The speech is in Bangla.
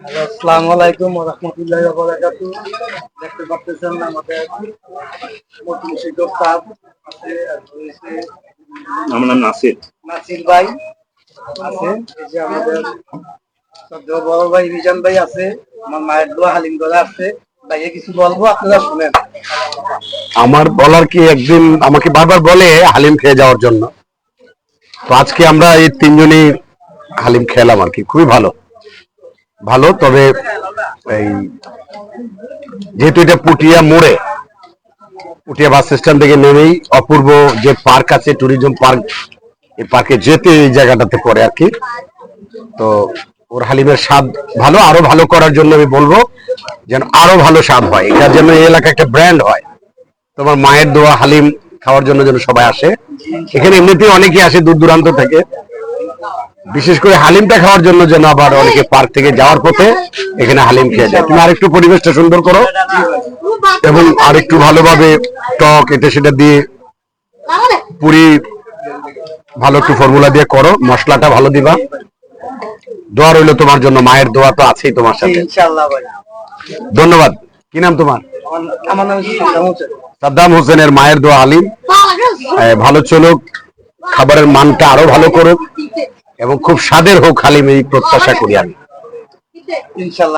আসসালামু আলাইকুম ওয়া রাহমাতুল্লাহি ওয়া বারাকাতুহু। দেখতে পাচ্ছেন আমাদের নতুন শিক্ষক স্যার আছে, আমার নাম নাসির। নাসির ভাই আছে, এই যে আমাদের শ্রদ্ধেয় বড় ভাই মিজান ভাই আছে, আমার মায়ের দোয়া হালিম করা আছে। ভাইয়া কিছু বলবো, আপনারা শুনেন। আমার বলার কি, একদিন আমাকে বারবার বলে হালিম খেয়ে যাওয়ার জন্য, তো আজকে আমরা এই তিনজনই হালিম খেলাম আর কি। খুবই ভালো ভালো তবে এই যেহেতু এটা পুটিয়া বাস স্ট্যান্ড থেকে নেমেই অপূর্ব যে পার্ক আছে, ট্যুরিজম পার্ক, এই পার্কে যেতে এই জায়গাটাতে পড়ে আর কি। তো ওর হালিমের স্বাদ ভালো, আরো ভালো করার জন্য আমি বলবো যেন আরো ভালো স্বাদ হয়, এটার জন্য এই এলাকা একটা ব্র্যান্ড হয়। তোমার মায়ের দোয়া হালিম খাওয়ার জন্য যেন সবাই আসে। এখানে এমনিতেই অনেকে আসে দূর দূরান্ত থেকে, বিশেষ করে হালিমটা খাওয়ার জন্য যেন আবার অনেকে পার্ক থেকে যাওয়ার পথে এখানে হালিম খেয়ে যায়। তুমি আরেকটু পরিবেশটা সুন্দর করো এবং আরেকটু ভালোভাবে টক এটা সেটা দিয়ে পুরি ভালো একটু ফর্মুলা দিয়ে করো, মশলাটা ভালো দিবা। দোয়া রইলো তোমার জন্য, মায়ের দোয়া তো আছেই তোমার সাথে। ইনশাআল্লাহ ভাই। ধন্যবাদ। কি নাম তোমার? আমার নাম সাদ্দাম হোসেন। সাদ্দাম হোসেনের মায়ের দোয়া হালিম ভালো চলুক, খাবারের মানটা আরো ভালো করুক এবং খুব স্বাদের হোক হালিম, এই প্রত্যাশা করি আমি। ইনশাআল্লাহ।